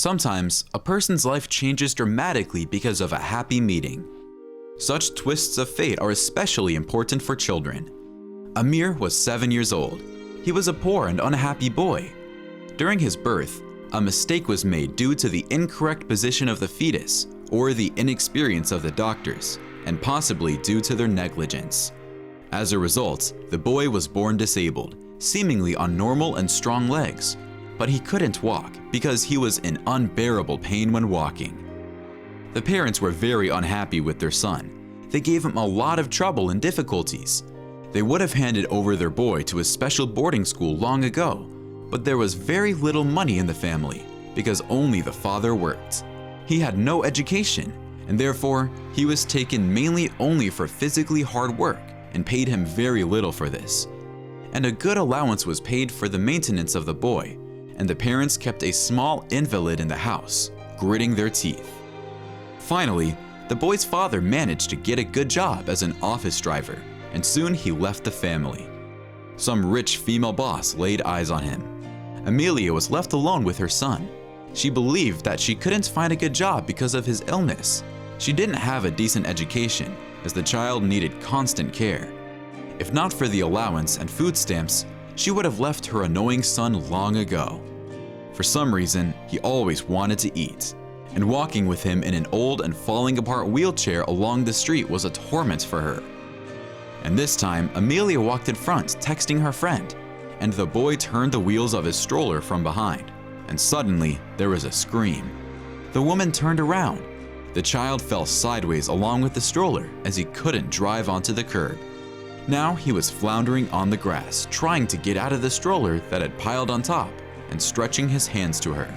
Sometimes, a person's life changes dramatically because of a happy meeting. Such twists of fate are especially important for children. Amir was 7 years old. He was a poor and unhappy boy. During his birth, a mistake was made due to the incorrect position of the fetus or the inexperience of the doctors, and possibly due to their negligence. As a result, the boy was born disabled, seemingly on normal and strong legs, but he couldn't walk because he was in unbearable pain when walking. The parents were very unhappy with their son. They gave him a lot of trouble and difficulties. They would have handed over their boy to a special boarding school long ago, but there was very little money in the family because only the father worked. He had no education, and therefore he was taken mainly only for physically hard work and paid him very little for this. And a good allowance was paid for the maintenance of the boy, and the parents kept a small invalid in the house, gritting their teeth. Finally, the boy's father managed to get a good job as an office driver, and soon he left the family. Some rich female boss laid eyes on him. Amelia was left alone with her son. She believed that she couldn't find a good job because of his illness. She didn't have a decent education, as the child needed constant care. If not for the allowance and food stamps, she would have left her annoying son long ago. For some reason, he always wanted to eat, and walking with him in an old and falling apart wheelchair along the street was a torment for her. And this time, Amelia walked in front, texting her friend, and the boy turned the wheels of his stroller from behind, and suddenly there was a scream. The woman turned around. The child fell sideways along with the stroller as he couldn't drive onto the curb. Now he was floundering on the grass, trying to get out of the stroller that had piled on top and stretching his hands to her.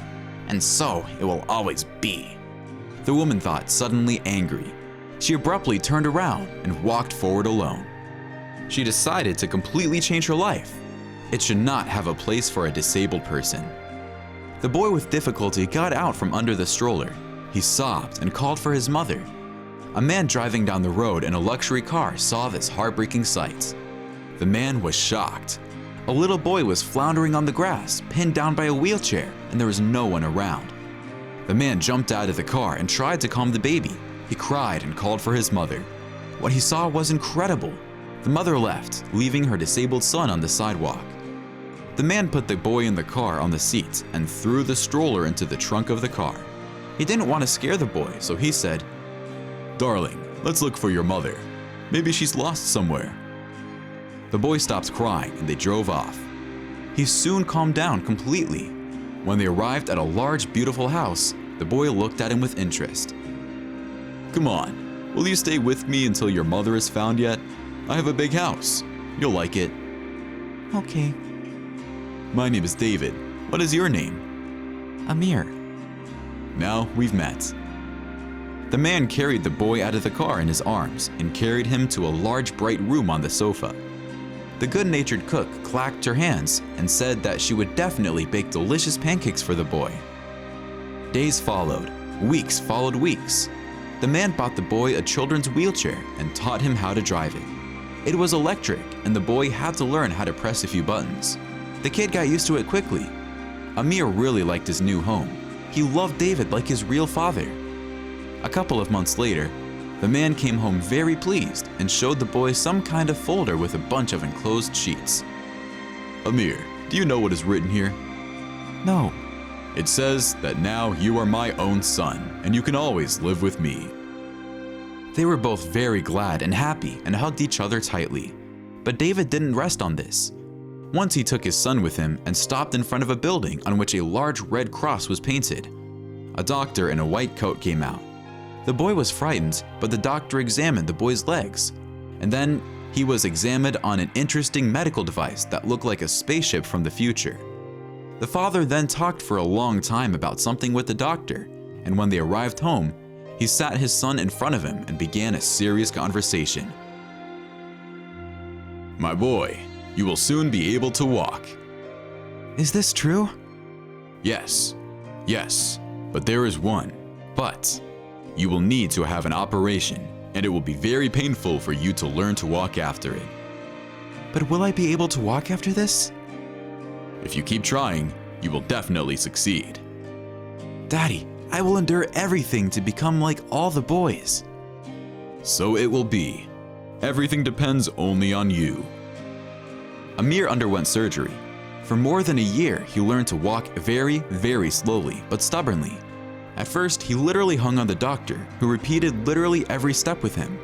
And so it will always be. The woman thought, suddenly angry. She abruptly turned around and walked forward alone. She decided to completely change her life. It should not have a place for a disabled person. The boy with difficulty got out from under the stroller. He sobbed and called for his mother. A man driving down the road in a luxury car saw this heartbreaking sight. The man was shocked. A little boy was floundering on the grass, pinned down by a wheelchair, and there was no one around. The man jumped out of the car and tried to calm the baby. He cried and called for his mother. What he saw was incredible. The mother left, leaving her disabled son on the sidewalk. The man put the boy in the car on the seat and threw the stroller into the trunk of the car. He didn't want to scare the boy, so he said, "Darling, let's look for your mother. Maybe she's lost somewhere." The boy stopped crying and they drove off. He soon calmed down completely. When they arrived at a large, beautiful house, the boy looked at him with interest. "Come on, will you stay with me until your mother is found yet? I have a big house. You'll like it." "Okay." "My name is David. What is your name?" "Amir." "Now we've met." The man carried the boy out of the car in his arms and carried him to a large, bright room on the sofa. The good-natured cook clacked her hands and said that she would definitely bake delicious pancakes for the boy. Days followed. Weeks followed weeks. The man bought the boy a children's wheelchair and taught him how to drive it. It was electric, and the boy had to learn how to press a few buttons. The kid got used to it quickly. Amir really liked his new home. He loved David like his real father. A couple of months later, the man came home very pleased and showed the boy some kind of folder with a bunch of enclosed sheets. "Amir, do you know what is written here?" "No." "It says that now you are my own son, and you can always live with me." They were both very glad and happy and hugged each other tightly. But David didn't rest on this. Once he took his son with him and stopped in front of a building on which a large red cross was painted. A doctor in a white coat came out. The boy was frightened, but the doctor examined the boy's legs. And then he was examined on an interesting medical device that looked like a spaceship from the future. The father then talked for a long time about something with the doctor, and when they arrived home, he sat his son in front of him and began a serious conversation. "My boy, you will soon be able to walk." "Is this true?" Yes, but there is one but. You will need to have an operation, and it will be very painful for you to learn to walk after it. "But will I be able to walk after this?" If you keep trying, you will definitely succeed." Daddy, I will endure everything to become like all the boys. So it will be. Everything depends only on you. Amir underwent surgery. For more than a year, he learned to walk very, very slowly, but stubbornly. At first, he literally hung on the doctor, who repeated literally every step with him.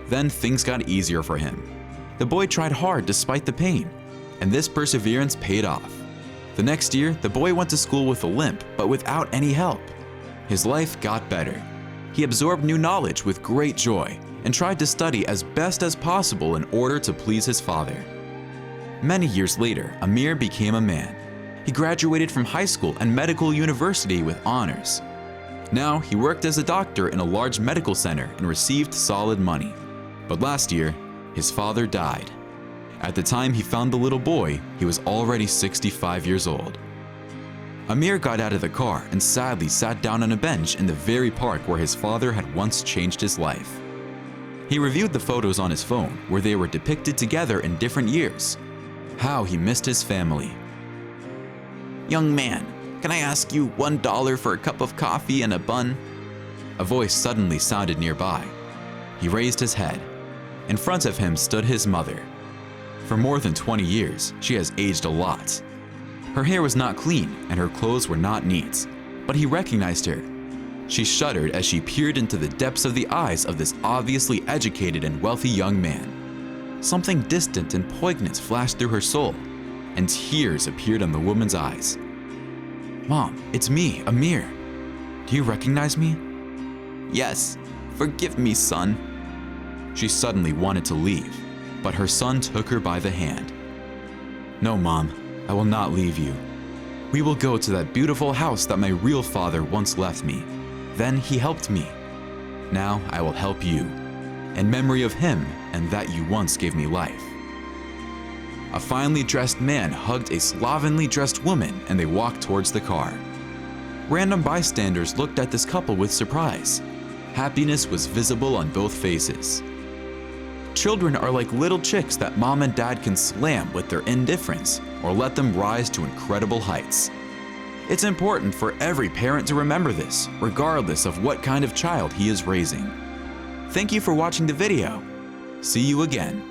Then things got easier for him. The boy tried hard despite the pain, and this perseverance paid off. The next year, the boy went to school with a limp, but without any help. His life got better. He absorbed new knowledge with great joy and tried to study as best as possible in order to please his father. Many years later, Amir became a man. He graduated from high school and medical university with honors. Now, he worked as a doctor in a large medical center and received solid money. But last year, his father died. At the time he found the little boy, he was already 65 years old. Amir got out of the car and sadly sat down on a bench in the very park where his father had once changed his life. He reviewed the photos on his phone where they were depicted together in different years. How he missed his family. "Young man, can I ask you $1 for a cup of coffee and a bun?" A voice suddenly sounded nearby. He raised his head. In front of him stood his mother. For more than 20 years, she has aged a lot. Her hair was not clean and her clothes were not neat, but he recognized her. She shuddered as she peered into the depths of the eyes of this obviously educated and wealthy young man. Something distant and poignant flashed through her soul, and tears appeared in the woman's eyes. "Mom, it's me, Amir. Do you recognize me?" "Yes, forgive me, son." She suddenly wanted to leave, but her son took her by the hand. "No, Mom, I will not leave you. We will go to that beautiful house that my real father once left me. Then he helped me. Now I will help you, in memory of him and that you once gave me life." A finely dressed man hugged a slovenly dressed woman and they walked towards the car. Random bystanders looked at this couple with surprise. Happiness was visible on both faces. Children are like little chicks that mom and dad can slam with their indifference or let them rise to incredible heights. It's important for every parent to remember this, regardless of what kind of child he is raising. Thank you for watching the video. See you again.